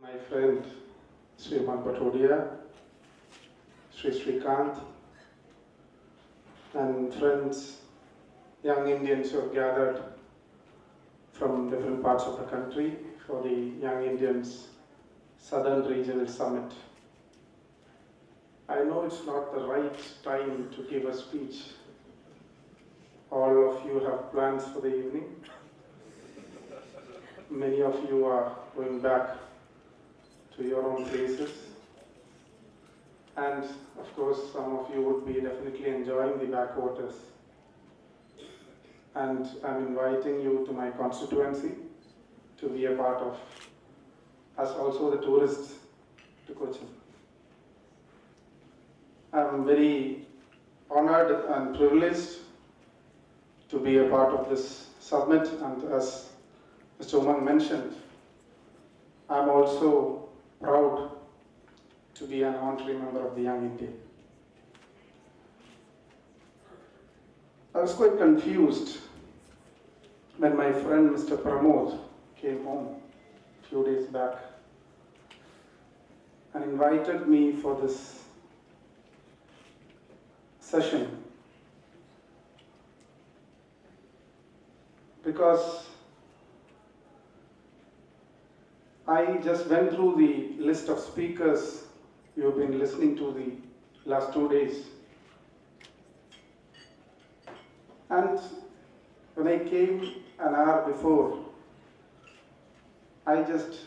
my friend Sriman Patodia, Sri Srikant, and friends, young Indians who have gathered from different parts of the country for the Young Indians Southern Regional Summit. I know it's not the right time to give a speech. All of you have plans for the evening. Many of you are going back to your own places. And of course, some of you would be definitely enjoying the backwaters. And I'm inviting you to my constituency to be a part of, as also the tourists to Kochi. I'm very honored and privileged to be a part of this summit, and as Mr. Umang mentioned, I'm also proud to be an honorary member of the Young India. I was quite confused when my friend Mr. Pramod came home a few days back and invited me for this session, because I just went through the list of speakers you've been listening to the last 2 days. And when I came an hour before, I just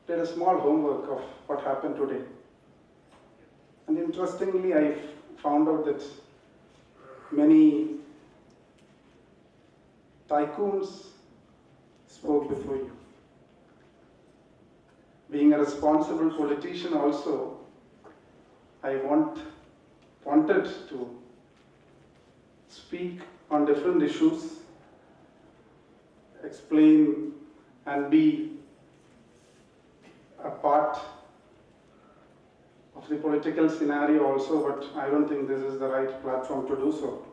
did a small homework of what happened today. And interestingly, I found out that many tycoons spoke before you. Being a responsible politician also, I wanted to speak on different issues, explain and be a part of the political scenario also, but I don't think this is the right platform to do so.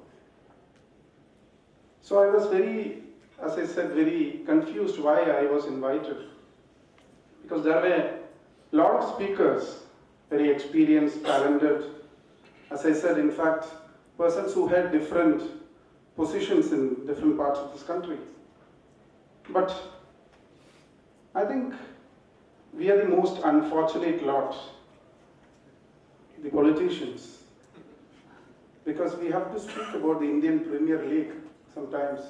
So I was very, as I said, very confused why I was invited. Because there were a lot of speakers, very experienced, talented, as I said, in fact, persons who had different positions in different parts of this country. But I think we are the most unfortunate lot, the politicians, because we have to speak about the Indian Premier League sometimes,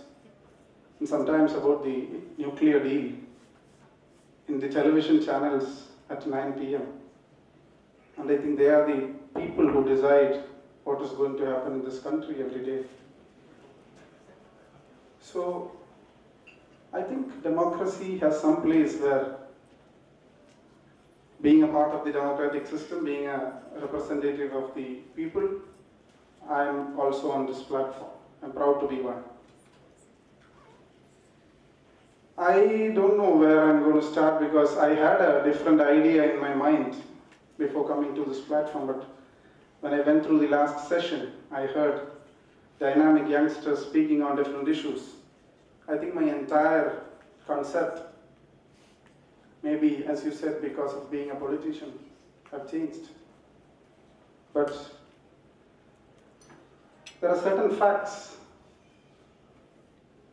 and sometimes about the nuclear deal in the television channels at 9 p.m. And I think they are the people who decide what is going to happen in this country every day. So I think democracy has some place where being a part of the democratic system, being a representative of the people, I am also on this platform. I'm proud to be one. I don't know where I'm going to start because I had a different idea in my mind before coming to this platform, but when I went through the last session, I heard dynamic youngsters speaking on different issues. I think my entire concept, maybe as you said, because of being a politician, have changed. But there are certain facts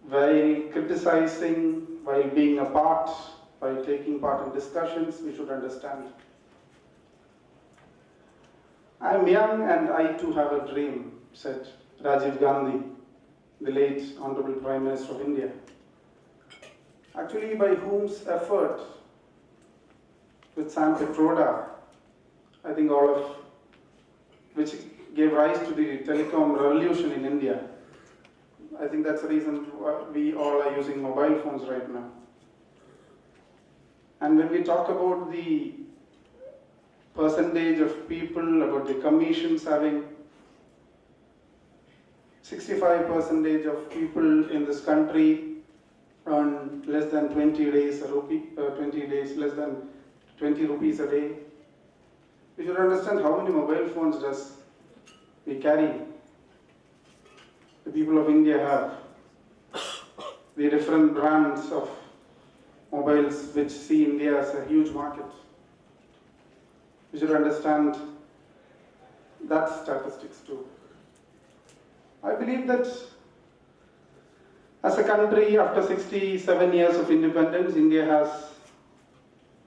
while criticizing, while being a part, while taking part in discussions, we should understand. I'm young and I too have a dream, said Rajiv Gandhi, the late Honorable Prime Minister of India. Actually, by whose effort, with Sam Petroda, I think all of which gave rise to the telecom revolution in India. I think that's the reason why we all are using mobile phones right now. And when we talk about the percentage of people, about the commissions having 65% of people in this country earn less than 20 days a rupee, 20 days less than 20 rupees a day. We should understand how many mobile phones does we carry. The people of India have the different brands of mobiles which see India as a huge market. We should understand that statistics too. I believe that as a country, after 67 years of independence, India has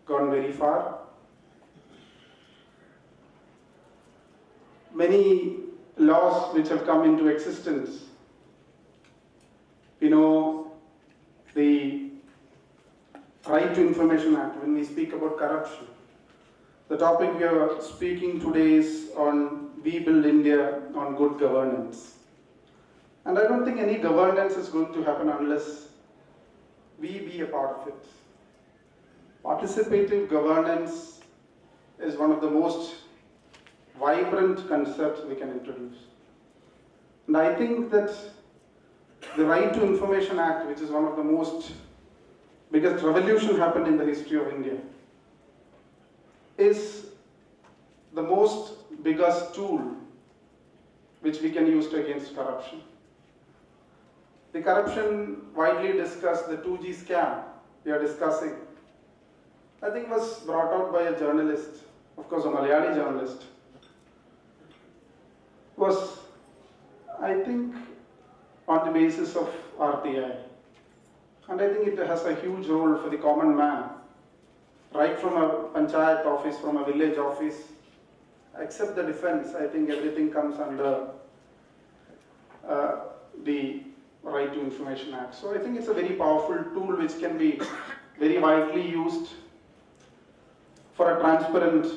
gone very far. Many laws which have come into existence, the Right to Information Act, when we speak about corruption. The topic we are speaking today is on We Build India on Good Governance. And I don't think any governance is going to happen unless we be a part of it. Participative governance is one of the most vibrant concepts we can introduce. And I think that the Right to Information Act, which is one of the biggest revolution happened in the history of India, is the biggest tool which we can use against corruption. The corruption widely discussed, the 2G scam we are discussing, I think was brought out by a journalist, of course a Malayali journalist, was, I think, on the basis of RTI. And I think it has a huge role for the common man, right from a panchayat office, from a village office, except the defense. I think everything comes under the Right to Information Act. So I think it's a very powerful tool which can be very widely used for a transparent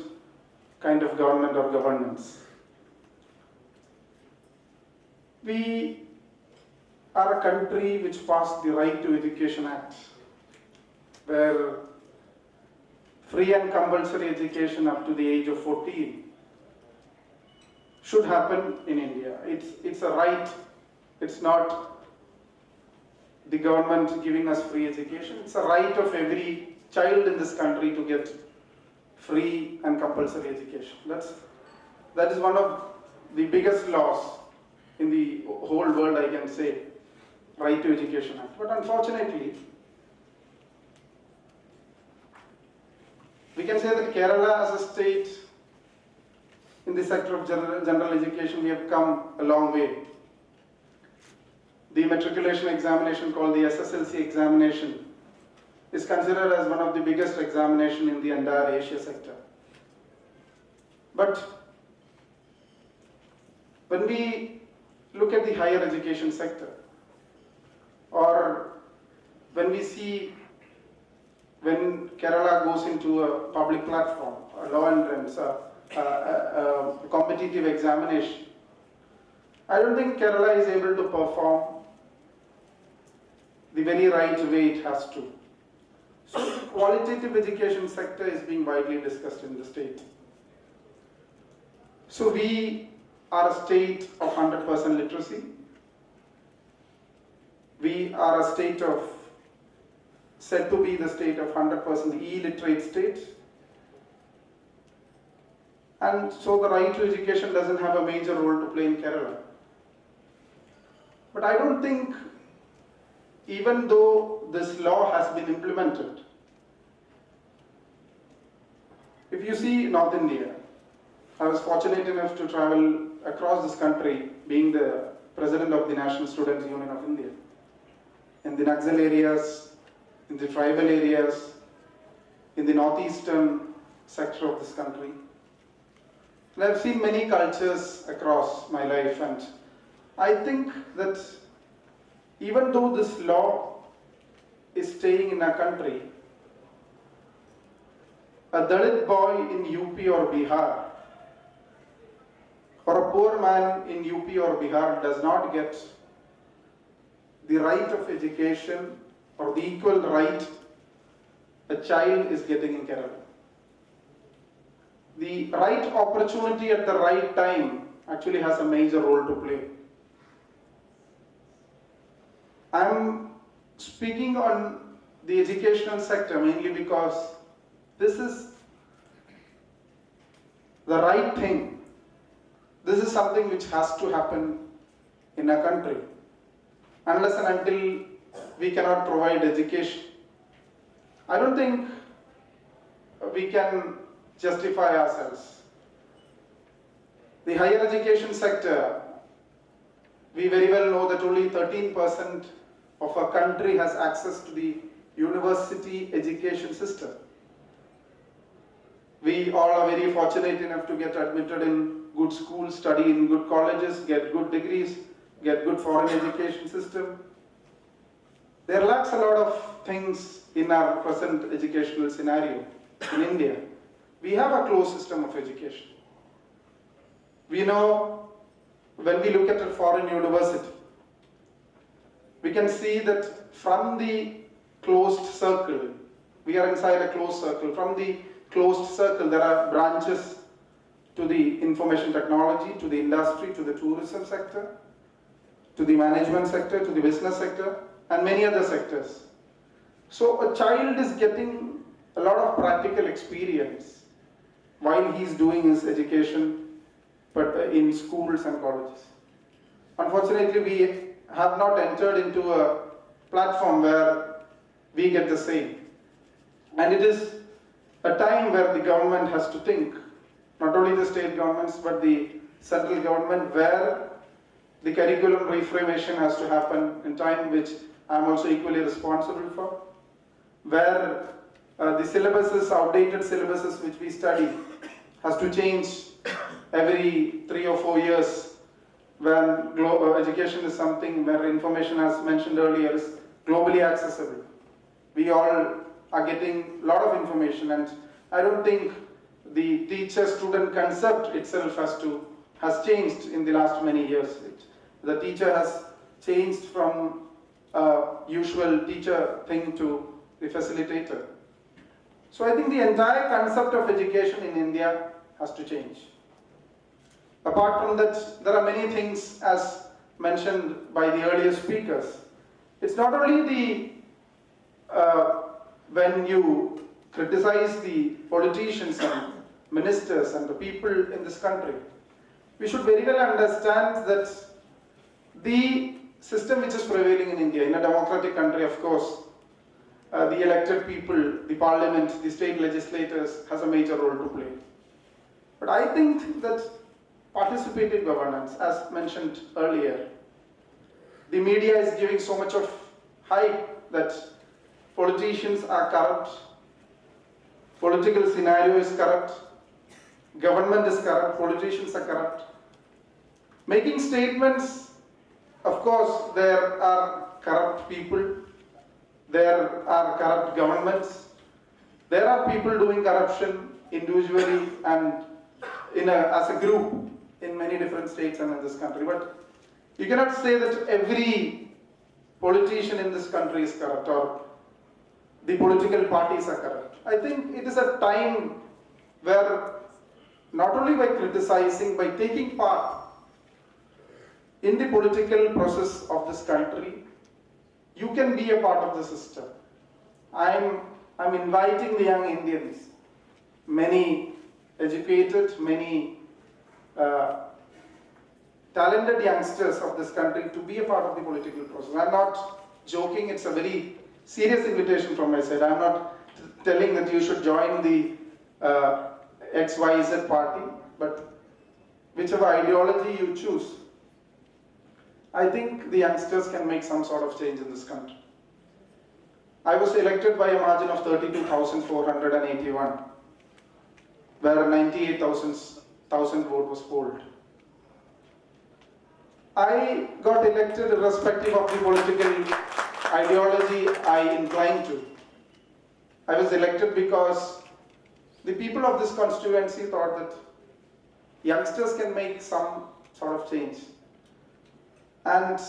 kind of government or governance. We are a country which passed the Right to Education Act, where free and compulsory education up to the age of 14 should happen in India. It's a right. It's not the government giving us free education. It's a right of every child in this country to get free and compulsory education. That is one of the biggest laws in the whole world, I can say, Right to Education Act. But unfortunately, we can say that Kerala as a state, in the sector of general education, we have come a long way. The matriculation examination called the SSLC examination is considered as one of the biggest examinations in the entire Asia sector. But when we look at the higher education sector, or when we see when Kerala goes into a public platform, a law entrance, a competitive examination, I don't think Kerala is able to perform the very right way it has to. So the qualitative education sector is being widely discussed in the state. So we are a state of 100% literacy. We are a state of, said to be the state of 100% illiterate state. And so the right to education doesn't have a major role to play in Kerala. But I don't think, even though this law has been implemented, if you see North India, I was fortunate enough to travel across this country, being the president of the National Students' Union of India. In the Naxal areas, in the tribal areas, in the northeastern sector of this country. And I've seen many cultures across my life, and I think that even though this law is staying in our country, a Dalit boy in UP or Bihar, or a poor man in UP or Bihar does not get the right of education or the equal right a child is getting in Kerala. The right opportunity at the right time actually has a major role to play. I'm speaking on the educational sector mainly because this is the right thing. This is something which has to happen in a country. Unless and until we cannot provide education, I don't think we can justify ourselves. The higher education sector, we very well know that only 13% of our country has access to the university education system. We all are very fortunate enough to get admitted in good schools, study in good colleges, get good degrees, get good foreign education system. There lacks a lot of things in our present educational scenario in India. We have a closed system of education. We know when we look at a foreign university, we can see that from the closed circle, we are inside a closed circle. From the closed circle, there are branches to the information technology, to the industry, to the tourism sector, to the management sector, to the business sector, and many other sectors. So a child is getting a lot of practical experience while he's doing his education, but in schools and colleges. Unfortunately, we have not entered into a platform where we get the same. And it is a time where the government has to think, not only the state governments, but the central government, where the curriculum reformation has to happen in time, which I am also equally responsible for, where the syllabuses, outdated syllabuses which we study, has to change every 3 or 4 years, when education is something where information, as mentioned earlier, is globally accessible. We all are getting a lot of information, and I don't think the teacher-student concept itself has changed in the last many years. The teacher has changed from a usual teacher thing to the facilitator. So I think the entire concept of education in India has to change. Apart from that, there are many things, as mentioned by the earlier speakers. It's not only when you criticize the politicians and ministers and the people in this country, we should very well understand that the system which is prevailing in India, in a democratic country, of course, the elected people, the parliament, the state legislators has a major role to play. But I think that participative governance, as mentioned earlier, the media is giving so much of hype that politicians are corrupt, political scenario is corrupt, government is corrupt, politicians are corrupt. Making statements, of course, there are corrupt people, there are corrupt governments, there are people doing corruption individually and as a group in many different states and in this country. But you cannot say that every politician in this country is corrupt or the political parties are corrupt. I think it is a time where not only by criticizing, by taking part in the political process of this country, you can be a part of the system. I'm inviting the young Indians, many educated, many talented youngsters of this country to be a part of the political process. I'm not joking, it's a very serious invitation from my side. I'm not telling that you should join the XYZ party, but whichever ideology you choose, I think the youngsters can make some sort of change in this country. I was elected by a margin of 32,481, where 98,000 vote was polled. I got elected irrespective of the political ideology I inclined to. I was elected because the people of this constituency thought that youngsters can make some sort of change. And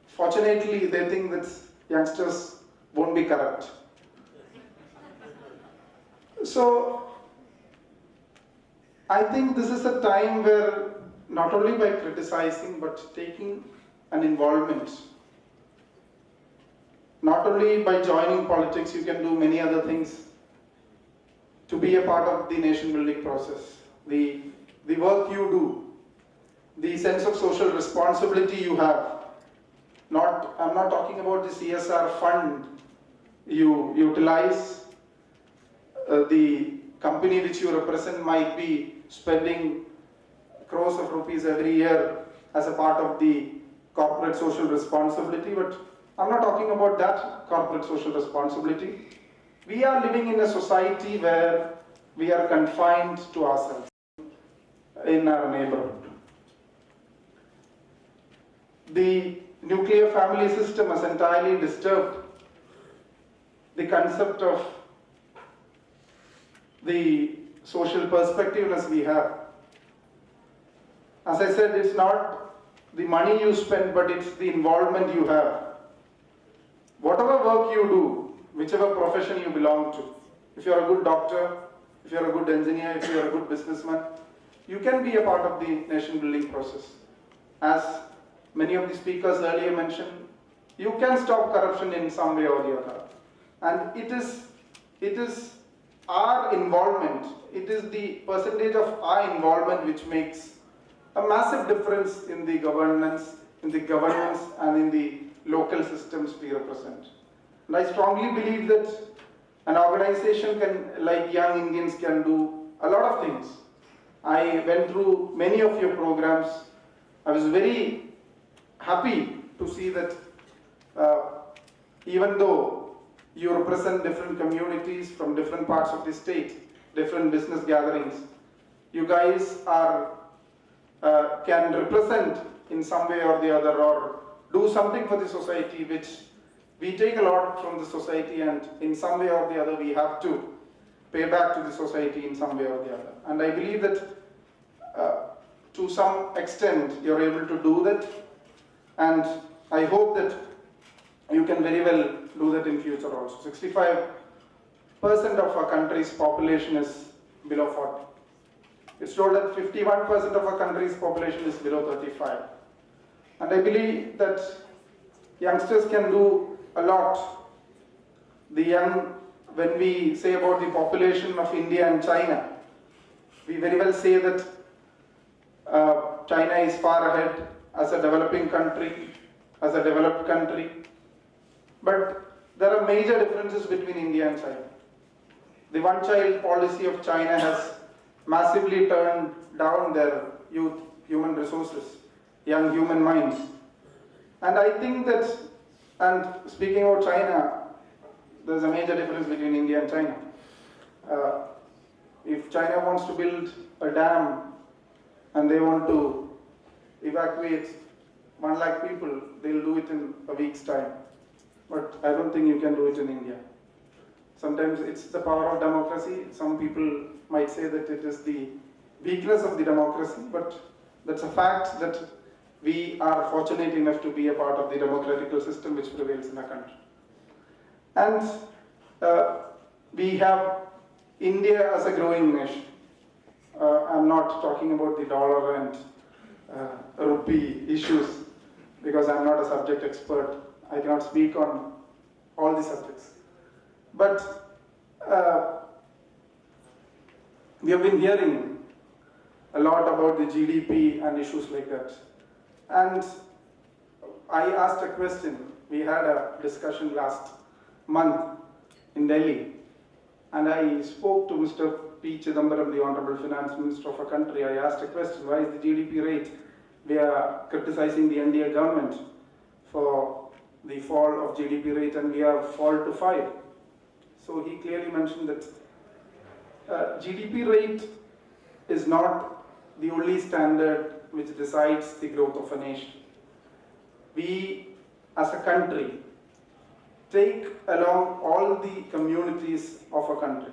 fortunately, they think that youngsters won't be corrupt. So, I think this is a time where not only by criticizing, but taking an involvement. Not only by joining politics, you can do many other things to be a part of the nation building process. The work you do, the sense of social responsibility you have. I'm not talking about the CSR fund you utilize, the company which you represent might be spending crores of rupees every year as a part of the corporate social responsibility, but I'm not talking about that corporate social responsibility. We are living in a society where we are confined to ourselves in our neighborhood. The nuclear family system has entirely disturbed the concept of the social perspectiveness we have. As I said, it's not the money you spend, but it's the involvement you have. Whatever work you do, whichever profession you belong to, if you're a good doctor, if you're a good engineer, if you're a good businessman, you can be a part of the nation building process. As many of the speakers earlier mentioned, you can stop corruption in some way or the other. And it is our involvement, it is the percentage of our involvement which makes a massive difference in the governance and in the local systems we represent. And I strongly believe that an organization like Young Indians can do a lot of things. I went through many of your programs. I was very happy to see that even though you represent different communities from different parts of the state, different business gatherings, you guys can represent in some way or the other, or do something for the society, which we take a lot from the society, and in some way or the other we have to pay back to the society in some way or the other. And I believe that to some extent you're able to do that, and I hope that you can very well do that in future also. 65% of our country's population is below 40. It's told that 51% of our country's population is below 35. And I believe that youngsters can do a lot. When we say about the population of India and China, we very well say that China is far ahead as a developing country, as a developed country. But there are major differences between India and China. The one-child policy of China has massively turned down their youth, human resources, young human minds. And I think that, and speaking about China, there's a major difference between India and China. If China wants to build a dam and they want to evacuate 1 lakh people, they'll do it in a week's time. But I don't think you can do it in India. Sometimes it's the power of democracy. Some people might say that it is the weakness of the democracy, but that's a fact that we are fortunate enough to be a part of the democratical system which prevails in our country. And we have India as a growing nation. I'm not talking about the dollar and rupee issues because I'm not a subject expert. I cannot speak on all the subjects. But we have been hearing a lot about the GDP and issues like that. And I asked a question. We had a discussion last month in Delhi. And I spoke to Mr. P. Chidambaram, the Honorable Finance Minister of our country. I asked a question, why is the GDP rate? We are criticizing the NDA government for the fall of GDP rate, and we have fallen to 5. So he clearly mentioned that GDP rate is not the only standard which decides the growth of a nation. We, as a country, take along all the communities of a country,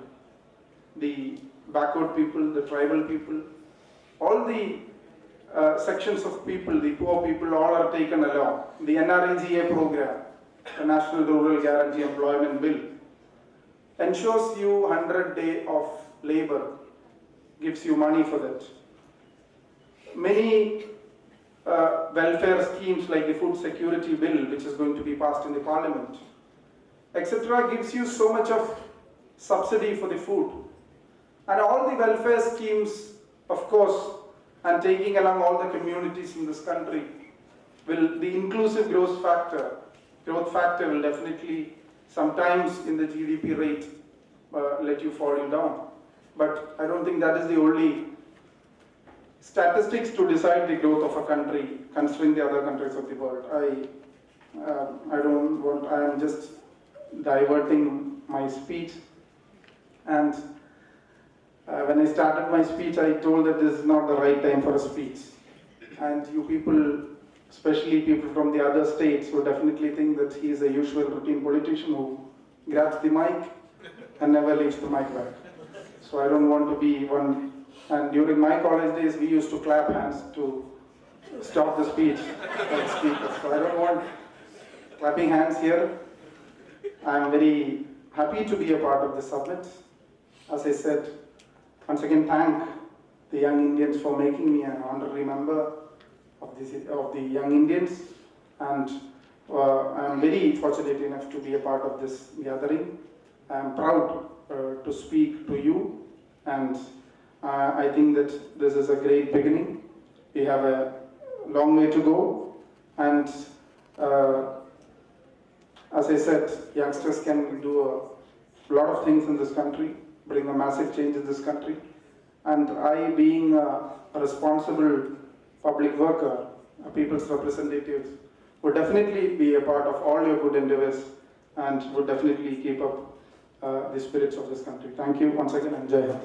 the backward people, the tribal people, all the sections of people, the poor people, all are taken along. The NREGA program, the National Rural Guarantee Employment Bill, ensures you 100 days of labor, gives you money for that. Many welfare schemes like the Food Security Bill, which is going to be passed in the Parliament, etc., gives you so much of subsidy for the food. And all the welfare schemes, of course, and taking along all the communities in this country, the inclusive growth factor will definitely sometimes in the GDP rate let you fall down. But I don't think that is the only statistics to decide the growth of a country, considering the other countries of the world. I am just diverting my speech. And when I started my speech, I told that this is not the right time for a speech. And you people, especially people from the other states, will definitely think that he is a usual routine politician who grabs the mic and never leaves the mic back. So I don't want to be one. And during my college days, we used to clap hands to stop the speech of the speaker. So I don't want clapping hands here. I'm very happy to be a part of this summit. As I said, once again, thank the young Indians for making me an honorary member of the young Indians. And I'm very fortunate enough to be a part of this gathering. I'm proud to speak to you, and I think that this is a great beginning. We have a long way to go, and as I said, youngsters can do a lot of things in this country, bring a massive change in this country. And I, being a responsible public worker, a people's representative, would definitely be a part of all your good endeavors and would definitely keep up the spirits of this country. Thank you once again, and Jai Hind.